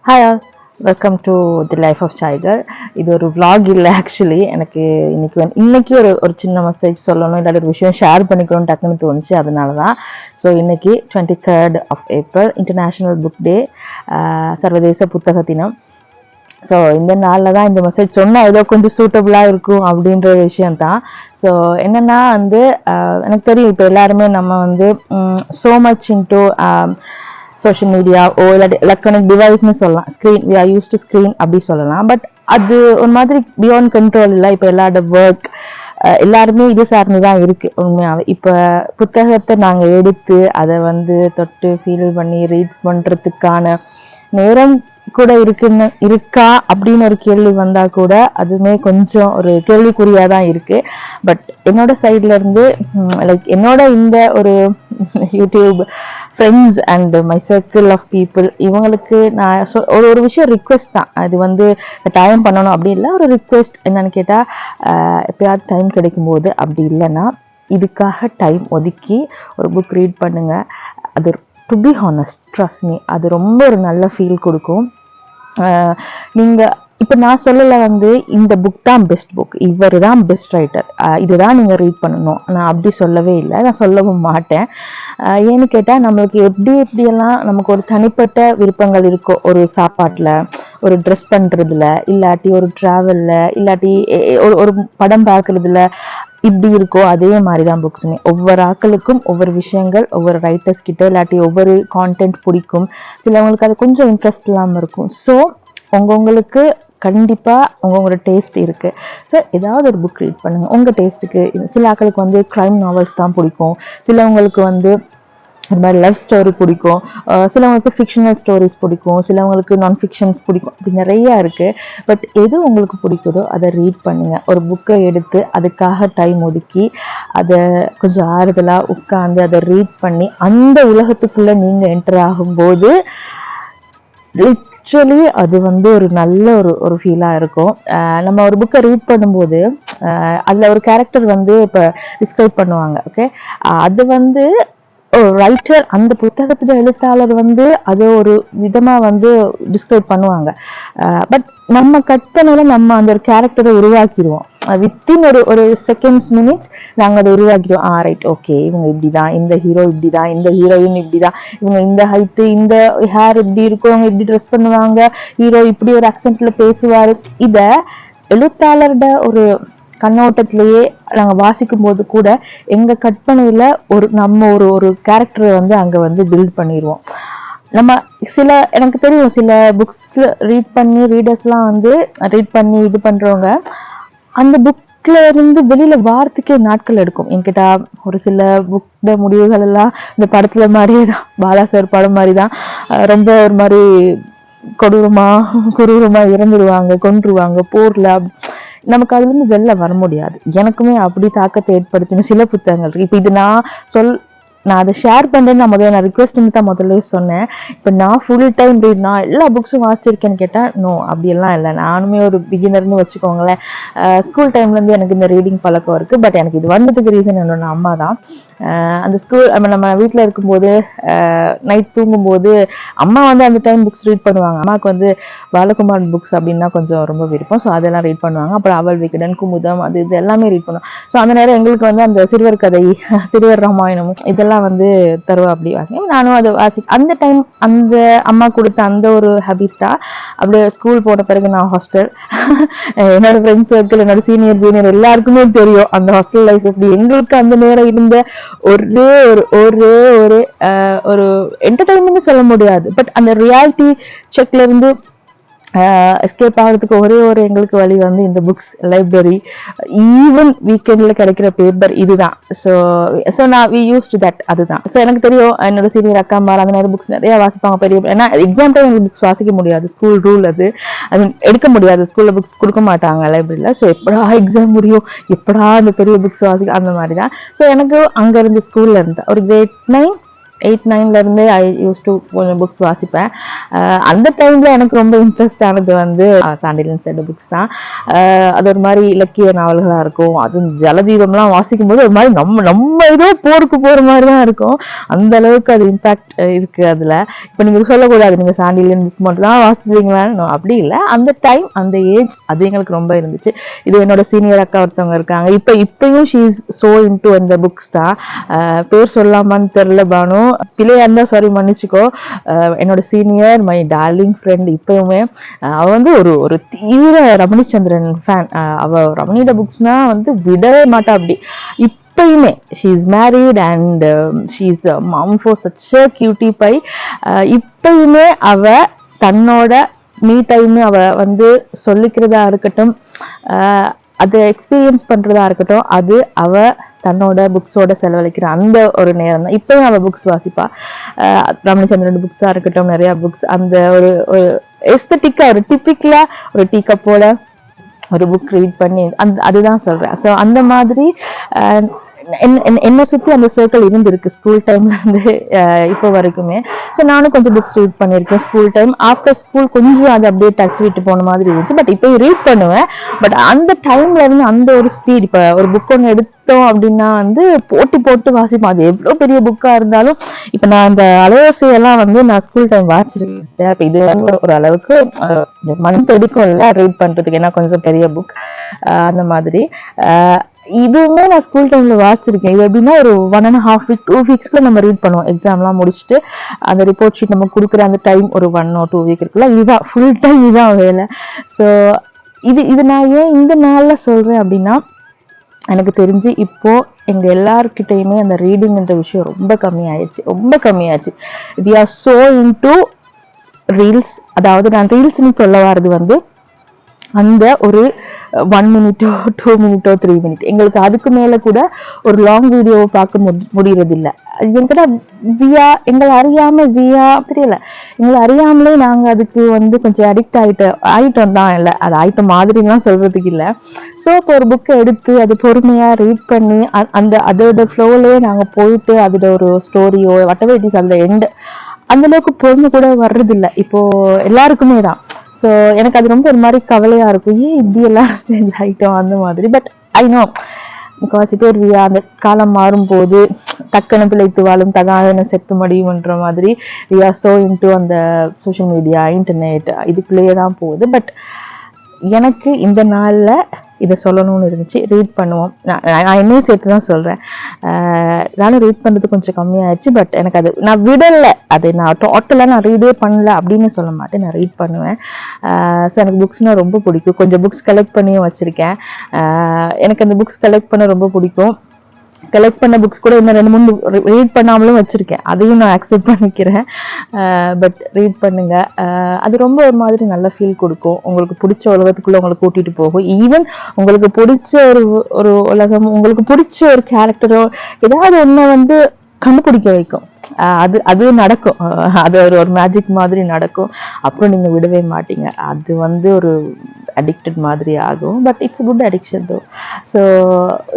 Hi all, welcome to the life of tiger. இது ஒரு vlog இல்லை ஆக்சுவலி. எனக்கு இன்னைக்கு ஒரு ஒரு சின்ன மெசேஜ் சொல்லணும், இல்லாட்டி ஒரு விஷயம் ஷேர் பண்ணிக்கணும்னு டக்குன்னு தோணுச்சு. அதனால தான். ஸோ இன்னைக்கு 23rd of April international book day, சர்வதேச புத்தக தினம். ஸோ இந்த நாளில் தான் இந்த மெசேஜ் சொன்னால் ஏதோ கொஞ்சம் சூட்டபுளாக இருக்கும் அப்படின்ற விஷயம்தான். ஸோ என்னென்னா வந்து எனக்கு தெரியும் இப்போ எல்லாருமே நம்ம வந்து so much into social media இல்லாட்டி எலக்ட்ரானிக் டிவைஸ்னு சொல்லலாம். Screen we are use to screen அப்படி சொல்லலாம். பட் அது ஒரு மாதிரி பியாண்ட் கண்ட்ரோல் இல்லை. இப்போ எல்லாரோட ஒர்க் எல்லாருமே இது சார்ந்து தான் இருக்கு உண்மையாகவே. இப்போ புத்தகத்தை நாங்கள் எடுத்து அதை வந்து தொட்டு ஃபீல் பண்ணி ரீட் பண்ணுறதுக்கான நேரம் கூட இருக்கா அப்படின்னு ஒரு கேள்வி வந்தா கூட அதுவுமே கொஞ்சம் ஒரு கேள்விக்குறியா தான் இருக்கு. பட் என்னோட சைட்ல இருந்து லைக் என்னோட இந்த ஒரு YouTube friends and my circle of people இவங்களுக்கு நான் ஒரு விஷயம் ரிக்வெஸ்ட் தான். அது வந்து டைம் பண்ணணும் அப்படி இல்லை, ஒரு ரிக்வெஸ்ட் என்னன்னு கேட்டால் எப்பயாவது டைம் கிடைக்கும்போது அப்படி இல்லைன்னா இதுக்காக டைம் ஒதுக்கி ஒரு புக் ரீட் பண்ணுங்க. அது to be honest trust me அது ரொம்ப ஒரு நல்ல ஃபீல் கொடுக்கும். நீங்கள் இப்போ நான் சொல்லலை வந்து இந்த புக் தான் பெஸ்ட் புக், இவர் தான் பெஸ்ட் ரைட்டர், இதுதான் நீங்கள் ரீட் பண்ணணும், நான் அப்படி சொல்லவே இல்லை, நான் சொல்லவும் மாட்டேன். ஏன்னு கேட்டால் நம்மளுக்கு எப்படியெல்லாம் நமக்கு ஒரு தனிப்பட்ட விருப்பங்கள் இருக்கோ, ஒரு சாப்பாட்டில், ஒரு ட்ரெஸ் பண்ணுறதுல, இல்லாட்டி ஒரு ட்ராவலில், இல்லாட்டி ஒரு படம் பார்க்குறதுல இப்படி இருக்கோ அதே மாதிரி தான் புக்ஸுமே. ஒவ்வொரு ஆட்களுக்கும் ஒவ்வொரு விஷயங்கள், ஒவ்வொரு ரைட்டர்ஸ் கிட்ட இல்லாட்டி ஒவ்வொரு கான்டென்ட் பிடிக்கும். சிலவங்களுக்கு அது கொஞ்சம் இன்ட்ரெஸ்ட் இல்லாமல் இருக்கும். ஸோ உங்களுக்கு கண்டிப்பாக உங்களோட டேஸ்ட் இருக்குது. ஸோ ஏதாவது ஒரு புக் ரீட் பண்ணுங்கள் உங்கள் டேஸ்ட்டுக்கு. சில ஆட்களுக்கு வந்து க்ரைம் நாவல்ஸ் தான் பிடிக்கும், சிலவங்களுக்கு வந்து இந்த மாதிரி லைஃப் ஸ்டோரி பிடிக்கும், சிலவங்களுக்கு ஃபிக்ஷனல் ஸ்டோரிஸ் பிடிக்கும், சிலவங்களுக்கு நான் ஃபிக்ஷன்ஸ் பிடிக்கும். இப்படி நிறையா இருக்குது. பட் எது உங்களுக்கு பிடிக்குதோ அதை ரீட் பண்ணுங்கள். ஒரு புக்கை எடுத்து அதுக்காக டைம் ஒதுக்கி அதை கொஞ்சம் ஆறுதலாக உட்காந்து அதை ரீட் பண்ணி அந்த உலகத்துக்குள்ளே நீங்கள் என்டர் ஆகும்போது லிட்ரலி அது வந்து ஒரு நல்ல ஒரு ஃபீலாக இருக்கும். நம்ம ஒரு புக்கை ரீட் பண்ணும்போது அதில் ஒரு கேரக்டர் வந்து இப்போ டிஸ்கிரைப் பண்ணுவாங்க. ஓகே, அது வந்து ரைட்டர், அந்த புத்தகத்துல எழுத்தாளர் வந்து அதை ஒரு விதமா வந்து டிஸ்கிரைப் பண்ணுவாங்க. பட் நம்ம கற்பனையில நம்ம அந்த ஒரு கேரக்டரை உருவாக்கிடுவோம். வித்தின் ஒரு செகண்ட்ஸ் மினிட்ஸ் நாங்கள் அதை உருவாக்கிடுவோம். ரைட், ஓகே, இவங்க இப்படிதான், இந்த ஹீரோ இப்படிதான், இந்த ஹீரோயின் இப்படிதான், இவங்க இந்த ஹைட்டு, இந்த ஹேர் இப்படி இருக்கும், அவங்க இப்படி ட்ரெஸ் பண்ணுவாங்க, ஹீரோ இப்படி ஒரு அக்சென்ட்ல பேசுவாரு. இத எழுத்தாளரோட ஒரு கண்ணோட்டத்திலேயே நாங்கள் வாசிக்கும் போது கூட எங்கள் கற்பனையில் நம்ம ஒரு கேரக்டரை வந்து அங்கே வந்து பில்ட் பண்ணிடுவோம். நம்ம எனக்கு தெரியும் சில புக்ஸ் ரீட் பண்ணி ரீடர்ஸ்லாம் வந்து ரீட் பண்ணி இது பண்ணுறவங்க அந்த புக்கில் இருந்து வெளியில் வாரத்துக்கே நாட்கள் எடுக்கும். என்கிட்ட ஒரு சில புக் முடிவுகள் எல்லாம் இந்த படத்தில் மாதிரியே தான், பாலா சார் படம் மாதிரி தான், ரொம்ப ஒரு மாதிரி கொடூரமா இறந்துடுவாங்க, கொன்றுவாங்க போர்ல. நமக்கு அதுல இருந்து வெளில வர முடியாது. எனக்குமே அப்படி தாக்கத்தை ஏற்படுத்தின சில புத்தகங்கள் இருக்கு. இப்போ இது நான் அதை ஷேர் பண்ணுறேன்னு நான் ரிக்வெஸ்ட் தான் முதல்ல சொன்னேன். இப்போ நான் ஃபுல் டைம் ரீட், நான் எல்லா புக்ஸும் வாசிச்சிருக்கேன்னு கேட்டால் நோ, அப்படியெல்லாம் இல்லை. நானுமே ஒரு பிகினர்னு வச்சுக்கோங்களேன். ஸ்கூல் டைம்லேருந்து எனக்கு இந்த ரீடிங் பழக்கம் இருக்குது. பட் எனக்கு இது வந்ததுக்கு ரீசன் என்னோட அம்மா தான். அந்த ஸ்கூல் நம்ம வீட்டில் இருக்கும்போது நைட் தூங்கும்போது அம்மா வந்து அந்த டைம் புக்ஸ் ரீட் பண்ணுவாங்க. அம்மாவுக்கு வந்து பாலகுமார் புக்ஸ் அப்படின்னா கொஞ்சம் ரொம்ப விருப்பம். ஸோ அதெல்லாம் ரீட் பண்ணுவாங்க. அப்புறம் அவள் விகடன், குமுதம், அது இது எல்லாமே ரீட் பண்ணுவோம். ஸோ அந்த நேரம் எங்களுக்கு வந்து அந்த சிறுவர் கதை, சிறுவர் ராமாயணம் இதெல்லாம் வந்து தருவா அப்படி வாசிக்கும். நானும் அதை அந்த டைம் அந்த அம்மா கொடுத்த அந்த ஒரு ஹேபிட் தான். அப்படியே ஸ்கூல் போன பிறகு நான் ஹாஸ்டல், என்னோட ஃப்ரெண்ட்ஸ் சர்க்கிள், என்னோட சீனியர் ஜூனியர் எல்லாருக்குமே தெரியும் அந்த ஹாஸ்டல் லைஃப் எப்படி. எங்களுக்கு அந்த நேரம் இருந்த ஒரே ஒரு என்டர்டைன்மெண்ட் சொல்ல முடியாது. பட் அந்த ரியாலிட்டி செக்ல இருந்து எஸ்கேப் ஆகிறதுக்கு ஒரே எங்களுக்கு வழி வந்து இந்த புக்ஸ் லைப்ரரி. ஈவன் வீக்கெண்டில் கிடைக்கிற பேப்பர் இதுதான். ஸோ நான் வி யூஸ் டு தட். அதுதான். ஸோ எனக்கு தெரியும் என்னோட சீனியர் அக்கா மார் அந்த நேரம் புக்ஸ் நிறைய வாசிப்பாங்க. பெரிய ஏன்னா எக்ஸாம் டைம் எங்களுக்கு புக்ஸ் வாசிக்க முடியாது, ஸ்கூல் ரூல் அது எடுக்க முடியாது, ஸ்கூல்ல புக்ஸ் கொடுக்க மாட்டாங்க லைப்ரரியில். ஸோ எப்படா எக்ஸாம் முடியும், எப்படா அந்த பெரிய புக்ஸ் வாசிக்க, அந்த மாதிரி தான். ஸோ எனக்கு அங்கே இருந்து ஸ்கூல்ல இருந்து ஒரு கிரேட் 8, 9ல இருந்தே ஐ யூஸ் டு கொஞ்சம் புக்ஸ் வாசிப்பேன். அந்த டைம்ல எனக்கு ரொம்ப இன்ட்ரெஸ்ட் ஆனது வந்து சாண்டிலியன் செட் புக்ஸ் தான். அது ஒரு மாதிரி இலக்கிய நாவல்களா இருக்கும். அதுவும் ஜலதீபம்லாம் வாசிக்கும் போது ஒரு மாதிரி நம்ம ஏதோ போருக்கு போற மாதிரி தான் இருக்கும். அந்த அளவுக்கு அது இம்பாக்ட் இருக்கு அதுல. இப்ப நீங்க சொல்லக்கூடாது நீங்க சாண்டிலியன் புக் மட்டும் தான் வாசிப்பீங்களான்னு, அப்படி இல்லை. அந்த டைம் அந்த ஏஜ் அது எங்களுக்கு ரொம்ப இருந்துச்சு. இது என்னோட சீனியர் அக்கா ஒருத்தவங்க இருக்காங்க, இப்பயும் ஷீ இஸ் சோ இன்டு அந்த புக்ஸ் தான். பேர் சொல்லாமான்னு தெரியல பானு, பிள்ளையா இருந்தா சாரி மன்னிச்சுக்கோ. என்னோட சீனியர், மை டார்லிங் ஃப்ரெண்ட். இப்பவுமே அவ வந்து ஒரு தீவிர ரமணிச்சந்திரன் ஃபேன். அவ ரமணியோட புக்ஸ்னா வந்து விடவே மாட்டா. அப்படி இப்பயுமே she is married and she is mom for such a cutie pie. இப்பயுமே அவ தன்னோட மீ டைம் அவ வந்து சொல்லிக்கிறதா இருக்கட்டும், அதை எக்ஸ்பீரியன்ஸ் பண்றதா இருக்கட்டும், அது அவ தன்னோட புக்ஸோட செலவழிக்கிற அந்த ஒரு நேரம் தான். இப்பயும் அவ புக்ஸ் வாசிப்பா. ரமணிச்சந்திரன் புக்ஸா இருக்கட்டும், நிறைய புக்ஸ் அந்த ஒரு எஸ்தட்டிக்கா ஒரு டிப்பிக்கலா ஒரு டீ கப்போட ஒரு புக் ரீட் பண்ணி அதுதான் சொல்றேன். ஸோ அந்த மாதிரி என்னை சுத்தி அந்த சர்க்கிள் இருந்திருக்கு ஸ்கூல் டைம்ல இருந்து இப்போ வரைக்குமே. ஸோ நானும் கொஞ்சம் புக்ஸ் ரீட் பண்ணியிருக்கேன் ஸ்கூல் டைம். ஆஃப்டர் ஸ்கூல் கொஞ்சம் அது அப்படியே டச் விட்டு போன மாதிரி இருந்துச்சு. பட் இப்போ ரீட் பண்ணுவேன். பட் அந்த டைம்ல இருந்து அந்த ஒரு ஸ்பீட், இப்போ ஒரு புக் ஒன்று எடுத்தோம் அப்படின்னா வந்து போட்டி போட்டு வாசிப்போம். அது எவ்வளோ பெரிய புக்கா இருந்தாலும். இப்போ நான் அந்த அலையோசையெல்லாம் வந்து நான் ஸ்கூல் டைம் வாசிச்சிருக்கேன். இப்போ இது வந்து ஒரு அளவுக்கு மந்த் எடுக்கும் இல்லை ரீட் பண்றதுக்கு, ஏன்னா கொஞ்சம் பெரிய புக் அந்த மாதிரி. இதுவுமே நான் ஸ்கூல் டைம்ல வாசிச்சிருக்கேன். இது எப்படின்னா ஒரு 1.5 week 2 weeksக்குள்ள நம்ம ரீட் பண்ணுவோம். எக்ஸாம்லாம் முடிச்சுட்டு அந்த ரிப்போர்ட் ஷீட் நம்ம கொடுக்குற அந்த டைம் ஒரு 1 or 2 week இருக்குல்ல, இதுதான் ஃபுல் டைம் இதுதான் வேலை. ஸோ இது நான் ஏன் இந்த நாள்ல சொல்றேன் அப்படின்னா, எனக்கு தெரிஞ்சு இப்போ எங்க எல்லார்கிட்டையுமே அந்த ரீடிங்ன்ற விஷயம் ரொம்ப கம்மியாச்சு. We are so into reels. அதாவது நான் ரீல்ஸ்ன்னு சொல்ல வர்றது வந்து அந்த ஒரு 1 minute 2 minute 3 minute, எங்களுக்கு அதுக்கு மேல கூட ஒரு லாங் வீடியோவை பார்க்க முடியறது இல்லை. என்கிட்ட எங்களை அறியாம தெரியல, எங்களை அறியாமலே நாங்க அதுக்கு வந்து கொஞ்சம் அடிக்ட் ஆயிட்டோம் தான். இல்லை அது ஆயிட்ட மாதிரிலாம் சொல்றதுக்கு இல்லை. ஸோ இப்போ ஒரு புக்கை எடுத்து அது பொறுமையா ரீட் பண்ணி அதோட ஃப்ளோலயே நாங்க போயிட்டு அதோட ஒரு ஸ்டோரியோ whatever it is அந்த எண்ட் அந்த அளவுக்கு பொறுமை கூட வர்றது இல்லை இப்போ எல்லாருக்குமே தான். ஸோ எனக்கு அது ரொம்ப ஒரு மாதிரி கவலையா இருக்கும், ஏன் இப்படி எல்லாரும் சேஞ்ச் ஆகிட்டோம் அந்த மாதிரி. பட் ஐ நோ முக்கால்வாசி பேர் அந்த காலம் மாறும்போது டக்குனு பிழைத்து வாழும் தகாதன செத்து முடியும்ன்ற மாதிரி வி ஆர் சோ இன்டு அந்த சோஷியல் மீடியா இன்டர்நெட் இதுக்குள்ளேயே தான் போகுது. பட் எனக்கு இந்த நாள்ல இதை சொல்லணும்னு இருந்துச்சு. ரீட் பண்ணுவோம். நான் என்னையும் சேர்த்து தான் சொல்றேன். நானும் ரீட் பண்றது கொஞ்சம் கம்மியாயிடுச்சு. பட் எனக்கு அது நான் விடலை, அது நான் டோட்டலாக நான் ரீடே பண்ணல அப்படின்னு சொல்ல மாட்டேன். நான் ரீட் பண்ணுவேன். ஸோ எனக்கு புக்ஸ்னால் ரொம்ப பிடிக்கும். கொஞ்சம் புக்ஸ் கலெக்ட் பண்ணியும் வச்சிருக்கேன். எனக்கு அந்த புக்ஸ் கலெக்ட் பண்ண ரொம்ப பிடிக்கும். கலெக்ட் பண்ண புக்ஸ் கூட இன்னும் 2-3 ரீட் பண்ணாமலும் வச்சிருக்கேன். அதையும் நான் அக்செப்ட் பண்ணிக்கிறேன். பட் ரீட் பண்ணுங்க. அது ரொம்ப ஒரு மாதிரி நல்ல ஃபீல் கொடுக்கும். உங்களுக்கு பிடிச்ச உலகத்துக்குள்ள உங்களை கூட்டிட்டு போகும். ஈவன் உங்களுக்கு பிடிச்ச ஒரு உலகம், உங்களுக்கு பிடிச்ச ஒரு கேரக்டரோ ஏதாவது ஒண்ணு வந்து கண்டுபிடிக்க வைக்கும். அது நடக்கும். அது ஒரு மேஜிக் மாதிரி நடக்கும். அப்புறம் நீங்க விடவே மாட்டீங்க. அது வந்து ஒரு அடிக்டட் மாதிரி ஆகும். பட் இட்ஸ் குட் அடிக்ஷன் தோ. ஸோ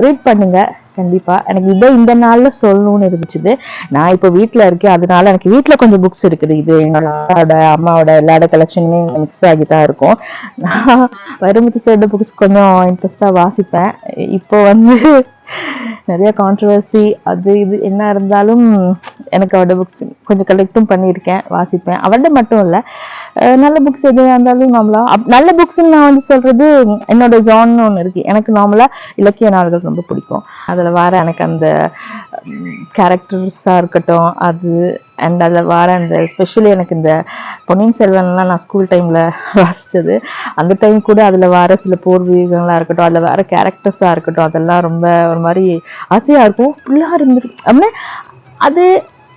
ரீட் பண்ணுங்க கண்டிப்பா. எனக்கு இந்த நாள்ல சொல்லணும்னு இருந்துச்சு. நான் இப்போ வீட்டுல இருக்கேன், அதனால எனக்கு வீட்டுல கொஞ்சம் புக்ஸ் இருக்குது. இது என்னோட அம்மாவோட எல்லாரோட கலெக்ஷனுமே மிக்ஸ் ஆகிதான் இருக்கும். நான் வருமதி சேர்ந்த புக்ஸ் கொஞ்சம் இன்ட்ரெஸ்டா வாசிப்பேன். இப்போ வந்து நிறைய கான்ட்ரவர்சி அது இது என்ன இருந்தாலும் எனக்கு அவரோட புக்ஸ் கொஞ்சம் கலெக்டும் பண்ணியிருக்கேன், வாசிப்பேன். அவர்கிட்ட மட்டும் இல்லை, நல்ல புக்ஸ் எதுவாக இருந்தாலும் நார்மலா நல்ல புக்ஸ்ன்னு நான் வந்து சொல்றது என்னோட ஜான்னு ஒன்று இருக்கு. எனக்கு நார்மலா இலக்கிய நாவல்கள் ரொம்ப பிடிக்கும். அதில் வர எனக்கு அந்த கேரக்டர்ஸாக இருக்கட்டும் அது அண்ட் அதில் வர அந்த ஸ்பெஷலி எனக்கு இந்த பொன்னியின் செல்வன்லாம் நான் ஸ்கூல் டைமில் வாசித்தது. அந்த டைம் கூட அதில் வர சில பூர்வீகங்களாக இருக்கட்டும், அதில் வர கேரக்டர்ஸாக இருக்கட்டும், அதெல்லாம் ரொம்ப ஒரு மாதிரி ஆசையாக இருக்கும். ஃபுல்லாக இருந்துருக்கு அப்படின்னா அது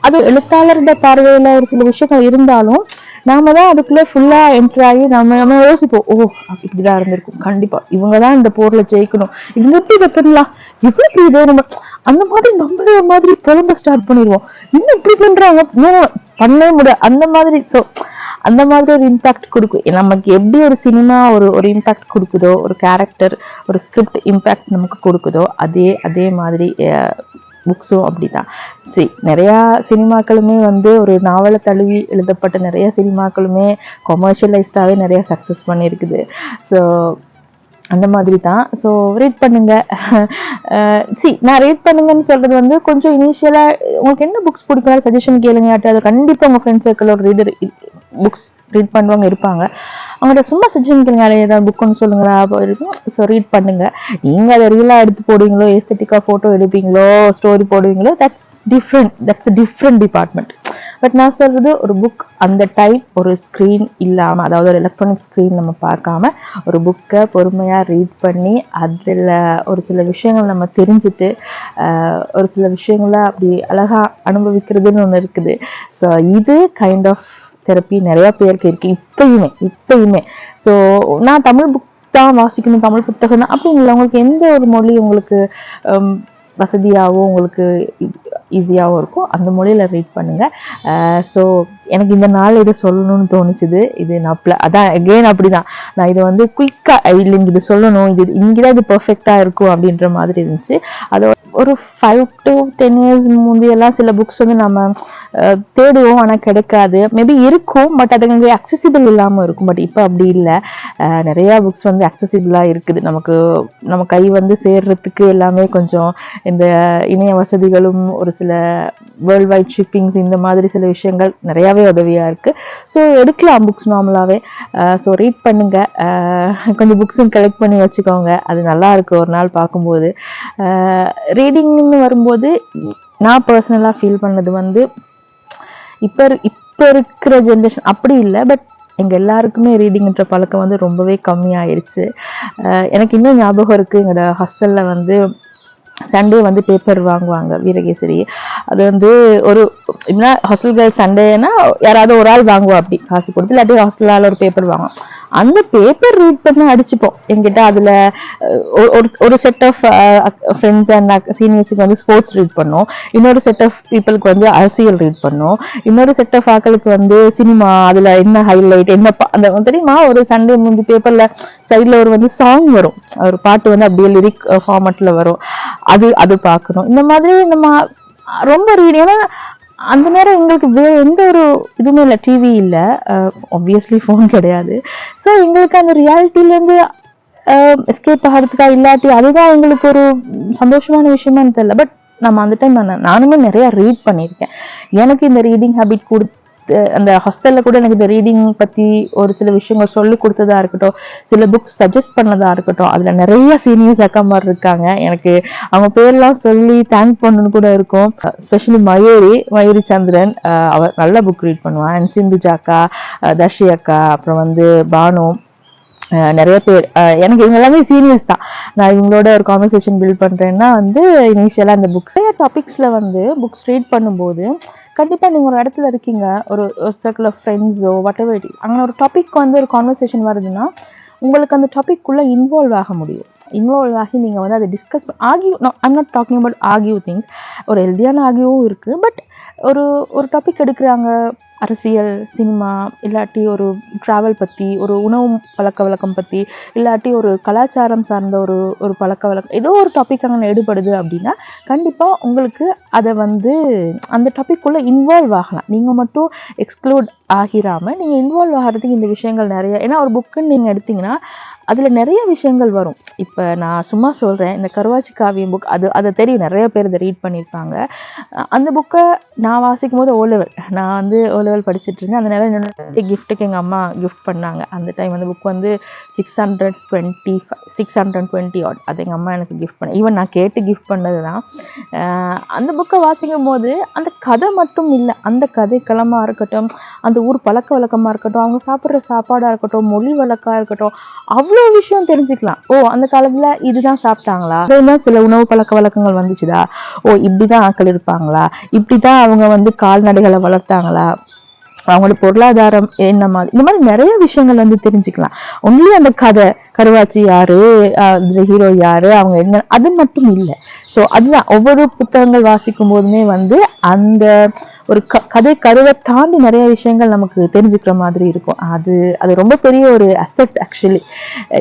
அது எழுத்தாளருடைய பார்வையில் ஒரு சில விஷயங்கள் இருந்தாலும் நாம தான் அதுக்குள்ள ஃபுல்லா என்டர் ஆகி நம்ம யோசிப்போம், ஓ இப்படிதான் இருந்திருக்கும், கண்டிப்பா இவங்கதான் இந்த போர்ல ஜெயிக்கணும், இவங்க எப்படி இதை பண்ணலாம், எப்படி இதோ நம்ம அந்த மாதிரி நம்மளே மாதிரி புலம்ப ஸ்டார்ட் பண்ணிடுவோம். இன்னும் இப்படி பண்றாங்க, பண்ணவே முடியாது அந்த மாதிரி. ஸோ அந்த மாதிரி ஒரு இம்பாக்ட் கொடுக்கும். நமக்கு எப்படி ஒரு சினிமா ஒரு இம்பாக்ட் கொடுக்குதோ, ஒரு கேரக்டர் ஒரு ஸ்கிரிப்ட் இம்பாக்ட் நமக்கு கொடுக்குதோ, அதே மாதிரி புக்ஸும் அப்படிதான். நிறைய சினிமாக்களுமே வந்து ஒரு நாவலை தழுவி எழுதப்பட்ட நிறைய சினிமாக்களுமே கொமர்ஷியலைஸ்டாவே நிறைய சக்சஸ் பண்ணியிருக்குது. ஸோ அந்த மாதிரி தான். ஸோ ரீட் பண்ணுங்க. நான் ரீட் பண்ணுங்கன்னு சொல்றது வந்து கொஞ்சம் இனிஷியலா உங்களுக்கு என்ன புக்ஸ் பிடிக்கும் சஜஷன் கேளுங்க. அது கண்டிப்பா உங்க ஃப்ரெண்ட்ஸ் சர்க்கிள் ஒரு ரீடர் புக்ஸ் ரீட் பண்ணுறவங்க இருப்பாங்க. அவங்கள்ட்ட சும்மா சஜஷன் கேளுங்க, ஏதாவது புக்குன்னு சொல்லுங்களா இருக்கும். ஸோ ரீட் பண்ணுங்க. நீங்க அதை ரீலாக எடுத்து போடுவீங்களோ, எஸ்தட்டிக்காக ஃபோட்டோ எடுப்பீங்களோ, ஸ்டோரி போடுவீங்களோ, தட்ஸ் டிஃப்ரெண்ட் டிபார்ட்மெண்ட். பட் நான் சொல்றது ஒரு புக் அந்த டைப் ஒரு ஸ்க்ரீன் இல்லாமல், அதாவது ஒரு எலக்ட்ரானிக் ஸ்க்ரீன் நம்ம பார்க்காம ஒரு புக்கை பொறுமையாக ரீட் பண்ணி அதில் ஒரு சில விஷயங்கள் நம்ம தெரிஞ்சுட்டு ஒரு சில விஷயங்களை அப்படி அழகாக அனுபவிக்கிறதுன்னு ஒன்று இருக்குது. ஸோ இது கைண்ட் ஆஃப் தெரப்பி நிறைய பேருக்கு இருக்கு இப்பயுமே. ஸோ நான் தமிழ் புக் தான் வாசிக்கணும், தமிழ் புத்தகம் தான் அப்படி இல்லை. உங்களுக்கு எந்த ஒரு மொழி உங்களுக்கு வசதியாகவும் உங்களுக்கு ஈஸியாகவும் இருக்கும் அந்த மொழியில் ரீட் பண்ணுங்க. ஸோ எனக்கு இந்த நாள் இதை சொல்லணும்னு தோணுச்சுது. இது நான் அதான் அகெயின் அப்படிதான் நான் இதை வந்து குயிக்காக இல்லைங்க இது சொல்லணும், இது இங்கேதான் இது பர்ஃபெக்டாக இருக்கும் அப்படின்ற மாதிரி இருந்துச்சு. அது ஒரு 5 to 10 years முந்தையெல்லாம் சில புக்ஸ் வந்து நம்ம தேடுவோம், ஆனால் கிடைக்காது. மேபி இருக்கும், பட் அது அங்கே அக்சசிபிள் இல்லாமல் இருக்கும். பட் இப்போ அப்படி இல்லை. நிறையா புக்ஸ் வந்து அக்சசிபிளாக இருக்குது. நம்ம கை வந்து சேர்றதுக்கு எல்லாமே கொஞ்சம் இந்த இணைய வசதிகளும் ஒரு சில வேர்ல்ட் வைட் ஷிப்பிங்ஸ் இந்த மாதிரி சில விஷயங்கள் நிறையாவே உதவியாக இருக்குது. ஸோ எடுக்கலாம் புக்ஸ் நார்மலாகவே. ஸோ ரீட் பண்ணுங்க. கொஞ்சம் புக்ஸும் கலெக்ட் பண்ணி வச்சுக்கோங்க. அது நல்லா இருக்குது ஒரு நாள் பார்க்கும்போது. ரீடிங்னு வரும்போது நான் பர்சனலாக ஃபீல் பண்ணது வந்து இப்போ இருக்கிற ஜென்ரேஷன் அப்படி இல்லை. பட் எங்கள் எல்லாருக்குமே ரீடிங்ன்ற பழக்கம் வந்து ரொம்பவே கம்மியாயிருச்சு. எனக்கு இன்னும் ஞாபகம் இருக்குது, எங்களோட ஹாஸ்டலில் வந்து சண்டே வந்து பேப்பர் வாங்குவாங்க, வீரகேசரி. அது வந்து ஒரு எப்படின்னா ஹாஸ்டல் கேர்ள்ஸ் சண்டேனா யாராவது ஒரு ஆள் வாங்குவா, அப்படி காசு கொடுத்து, இல்லாட்டி ஹாஸ்டலால் ஒரு பேப்பர் வாங்குவோம். அந்த பேப்பர் ரீட் பண்ண அடிச்சுப்போம். என்கிட்ட அதில் ஒரு செட் ஆஃப் ஃப்ரெண்ட்ஸ் அண்ட் சீனியர்ஸுக்கு வந்து ஸ்போர்ட்ஸ் ரீட் பண்ணோம், இன்னொரு செட் ஆஃப் பீப்புளுக்கு வந்து அரசியல் ரீட் பண்ணோம், இன்னொரு செட் ஆஃப் ஆக்களுக்கு வந்து சினிமா, அதில் என்ன ஹைலைட் என்ன அந்த தெரியுமா, ஒரு சண்டே முந்தி பேப்பரில் சைடில் ஒரு வந்து சாங் வரும், ஒரு பாட்டு வந்து அப்படியே லிரிக் ஃபார்மேட்டில் வரும், அது பார்க்கணும். இந்த மாதிரி நம்ம ரொம்ப ரீட். ஏன்னா அந்த நேரம் எங்களுக்கு வேறு எந்த ஒரு இதுவுமே இல்லை, டிவி இல்லை, ஆப்வியஸ்லி ஃபோன் கிடையாது. ஸோ எங்களுக்கு அந்த ரியாலிட்டிலேருந்து எஸ்கேப் ஆகிறதுக்கா இல்லாட்டி அதுதான் எங்களுக்கு ஒரு சந்தோஷமான விஷயமானு தெரியல. பட் நம்ம அந்த டைம் நானுமே நிறையா ரீட் பண்ணியிருக்கேன். எனக்கு இந்த ரீடிங் ஹேபிட் கொடுத்து அந்த ஹாஸ்டலில் கூட எனக்கு இந்த ரீடிங் பற்றி ஒரு சில விஷயங்கள் சொல்லி கொடுத்ததா இருக்கட்டும், சில புக்ஸ் சஜஸ்ட் பண்ணதா இருக்கட்டும், அதில் நிறைய சீனியர்ஸ் அக்கா மாதிரி இருக்காங்க. எனக்கு அவங்க பேர்லாம் சொல்லி தேங்க் பண்ணணும்னு கூட இருக்கும். ஸ்பெஷலி மயூரி சந்திரன், அவர் நல்ல புக் ரீட் பண்ணுவான். அண்ட் சிந்துஜா அக்கா, தர்ஷி அக்கா, அப்புறம் வந்து பானு, நிறைய பேர் எனக்கு இவங்க எல்லாமே சீனியர்ஸ் தான். நான் இவங்களோட ஒரு கான்வர்சேஷன் பில்ட் பண்ணுறேன்னா வந்து இனிஷியலாக அந்த புக்ஸ் டாபிக்ஸில் வந்து புக்ஸ் ரீட் பண்ணும்போது கண்டிப்பாக நீங்கள் ஒரு இடத்துல இருக்கீங்க, ஒரு சர்க்கிள் ஆஃப் ஃப்ரெண்ட்ஸோ வாட் எவர் இட் இஸ், அங்கே ஒரு டாபிக் வந்து ஒரு கான்வர்சேஷன் வருதுன்னா உங்களுக்கு அந்த டாபிக்குள்ளே இன்வால்வ் ஆக முடியும். இன்வால்வ் ஆகி நீங்கள் வந்து அதை discuss I'm not talking about argue things. ஒரு ஹெல்தியான ஆர்கியூவும் இருக்குது. பட் ஒரு டாபிக் எடுக்கிறாங்க, அரசியல், சினிமா, இல்லாட்டி ஒரு ட்ராவல் பற்றி, ஒரு உணவு பழக்க வழக்கம் பற்றி, இல்லாட்டி ஒரு கலாச்சாரம் சார்ந்த ஒரு பழக்க வழக்கம், ஏதோ ஒரு டாபிக் அங்கே எடுபடுது அப்படின்னா கண்டிப்பாக உங்களுக்கு அதை வந்து அந்த டாபிக்குள்ளே இன்வால்வ் ஆகலாம். நீங்கள் மட்டும் எக்ஸ்க்ளூட் ஆகிராமல் நீங்கள் இன்வால்வ் ஆகிறதுக்கு இந்த விஷயங்கள் நிறைய. ஏன்னா ஒரு புக்குன்னு நீங்கள் எடுத்திங்கன்னா அதில் நிறைய விஷயங்கள் வரும். இப்போ நான் சும்மா சொல்கிறேன், இந்த கருவாச்சி காவியம் புக், அதை தெரியும், நிறைய பேர் இதை ரீட் பண்ணியிருப்பாங்க. அந்த புக்கை நான் வாசிக்கும் போது நான் வந்து ஓலெவல் படிச்சுட்டு இருந்தேன். அதனால என்னோட கிஃப்ட்டுக்கு எங்கள் அம்மா கிஃப்ட் பண்ணாங்க. அந்த டைம் அந்த புக் வந்து 620 ஆட், அது எங்கள் அம்மா எனக்கு கிஃப்ட் பண்ண. ஈவன் நான் கேட்டு கிஃப்ட் பண்ணது தான். அந்த புக்கை வாசிக்கும் போது அந்த கதை மட்டும் இல்லை, அந்த கதை களமாக இருக்கட்டும், அந்த ஊர் பழக்க வழக்கமாக இருக்கட்டும், அவங்க சாப்பிட்ற சாப்பாடாக இருக்கட்டும், மொழி வழக்காக இருக்கட்டும், அவ்வளோ விஷயம் தெரிஞ்சுக்கலாம். ஓ அந்த காலத்துல இதுதான் சாப்பிட்டாங்களா, இதுதான் சில உணவு பழக்க வழக்கங்கள் வந்துச்சுதா, ஓ இப்படிதான் ஆட்கள் இருப்பாங்களா, இப்படிதான் அவங்க வந்து கால்நடைகளை வளர்த்தாங்களா, அவங்களோட பொருளாதாரம் என்ன மாதிரி, இந்த மாதிரி நிறைய விஷயங்கள் வந்து தெரிஞ்சுக்கலாம். ஒன்லி அந்த கதை, கருவாச்சி யாரு, ஹீரோ யாரு, அவங்க என்ன, அது மட்டும் இல்லை. ஸோ அதுதான் ஒவ்வொரு புத்தகங்கள் வாசிக்கும் போதுமே வந்து அந்த ஒரு கதை கருவை தாண்டி நிறைய விஷயங்கள் நமக்கு தெரிஞ்சுக்கிற மாதிரி இருக்கும். அது அது ரொம்ப பெரிய ஒரு அசெட் ஆக்சுவலி.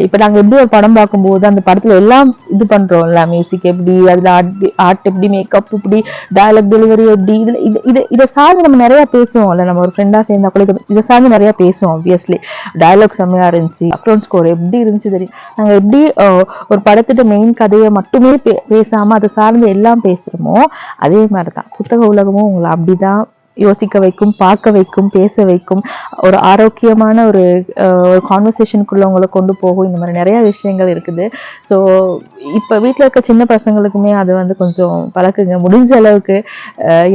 இப்ப நாங்க எப்படி ஒரு படம் பார்க்கும்போது அந்த படத்துல எல்லாம் இது பண்றோம்ல, மியூசிக் எப்படி, அதுல ஆர்ட் எப்படி, மேக்கப் இப்படி, டயலாக் டெலிவரி எப்படி, இதை சார்ந்து நம்ம நிறைய பேசுவோம்ல. நம்ம ஒரு ஃப்ரெண்டா சேர்ந்தா கூட இதை சார்ந்து நிறைய பேசுவோம். ஆப்வியஸ்லி டயலாக் செம்மையா இருந்துச்சு, பேக்ரவுண்ட் ஸ்கோர் எப்படி இருந்துச்சு தெரியும். நாங்க எப்படி ஒரு படத்திட்ட மெயின் கதையை மட்டுமே பேசாம அதை சார்ந்து எல்லாம் பேசுறோமோ, அதே மாதிரிதான் புத்தக உலகமும் உங்களை அப்படிதான் யோசிக்க வைக்கும், பார்க்க வைக்கும், பேச வைக்கும், ஒரு ஆரோக்கியமான ஒரு கான்வர்சேஷனுக்குள்ள உங்களை கொண்டு போகும். இந்த மாதிரி நிறைய விஷயங்கள் இருக்குது. ஸோ இப்போ வீட்டில் இருக்க சின்ன பசங்களுக்குமே அதை வந்து கொஞ்சம் பழக்குங்க முடிஞ்ச அளவுக்கு.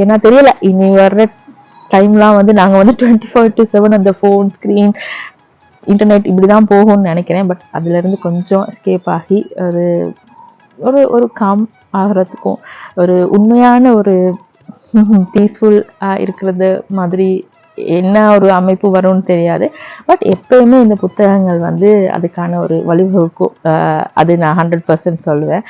ஏன்னா தெரியல, இனி வர்ற டைம்லாம் வந்து நாங்கள் வந்து 24/7 அந்த ஃபோன் ஸ்க்ரீன் இன்டர்நெட் இப்படிதான் போகும்னு நினைக்கிறேன். பட் அதுல இருந்து கொஞ்சம் எஸ்கேப் ஆகி ஒரு ஒரு ஒரு காம் ஆகிறதுக்கும், ஒரு உண்மையான ஒரு பீஸ்ஃபுல் இருக்கிறது மாதிரி என்ன ஒரு அமைப்பு வரும்னு தெரியாது. பட் எப்பயுமே இந்த புத்தகங்கள் வந்து அதுக்கான ஒரு வழிவகுக்கும். அது நான் 100% சொல்லுவேன்.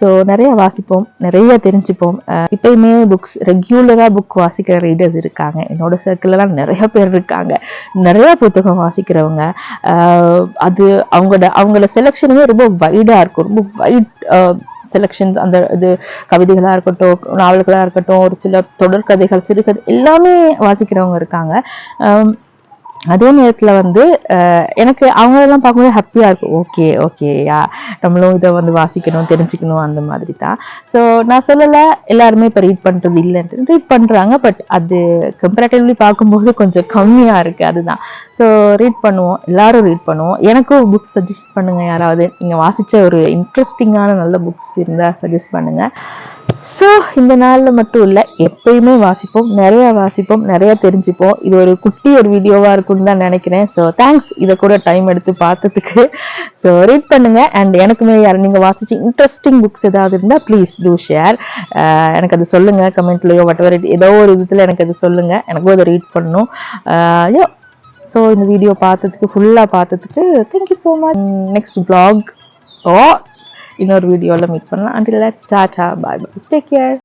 ஸோ நிறைய வாசிப்போம், நிறைய தெரிஞ்சுப்போம். இப்பயுமே புக்ஸ் ரெகுலராக புக் வாசிக்கிற ரீடர்ஸ் இருக்காங்க. என்னோட சர்க்கிள்லாம் நிறைய பேர் இருக்காங்க, நிறைய புத்தகம் வாசிக்கிறவங்க. அது அவங்களோட செலெக்ஷனுமே ரொம்ப வைடாக இருக்கும், ரொம்ப வைட் செலெக்ஷன்ஸ். அந்த இது கவிதைகளாக இருக்கட்டும், நாவல்களாக இருக்கட்டும், ஒரு சில தொடர்கதைகள், சிறுகதை எல்லாமே வாசிக்கிறவங்க இருக்காங்க. அதே நேரத்தில் வந்து எனக்கு அவங்களெல்லாம் பார்க்கும்போது ஹாப்பியாக இருக்கும். ஓகே ஓகேயா, நம்மளும் இதை வந்து வாசிக்கணும், தெரிஞ்சுக்கணும், அந்த மாதிரி தான். ஸோ நான் சொல்லலை எல்லாருமே இப்போ ரீட் பண்ணுறது இல்லைன்ட்டு, ரீட் பண்ணுறாங்க. பட் அது கம்பேரிட்டிவ்லி பார்க்கும்போது கொஞ்சம் கம்மியாக இருக்குது. அதுதான். ஸோ ரீட் பண்ணுவோம், எல்லாரும் ரீட் பண்ணுவோம். எனக்கும் புக்ஸ் சஜஸ்ட் பண்ணுங்கள். யாராவது நீங்கள் வாசித்த ஒரு இன்ட்ரெஸ்டிங்கான நல்ல புக்ஸ் இருந்தால் சஜஸ்ட் பண்ணுங்கள். ஸோ இந்த நாளில் மட்டும் இல்லை, எப்பயுமே வாசிப்போம், நிறைய வாசிப்போம், நிறைய தெரிஞ்சுப்போம். இது ஒரு குட்டி ஒரு வீடியோவாக இருக்கும்னு தான் நினைக்கிறேன். ஸோ தேங்க்ஸ் இதை கூட டைம் எடுத்து பார்த்ததுக்கு. ஸோ ரீட் பண்ணுங்க. அண்ட் எனக்குமே நீங்கள் வாசிச்சு இன்ட்ரெஸ்டிங் புக்ஸ் ஏதாவது இருந்தால் ப்ளீஸ் டூ ஷேர். எனக்கு அது சொல்லுங்கள், கமெண்ட்லையோ whatever ஏதோ ஒரு விதத்தில் எனக்கு அது சொல்லுங்கள். எனக்கும் அதை ரீட் பண்ணணும். ஸோ இந்த வீடியோ பார்த்ததுக்கு, ஃபுல்லாக பார்த்ததுக்கு thank you so much. Next vlog இன்னொரு வீடியோவில் மீட் பண்ணலாம். until that, Tata, bye bye, take care.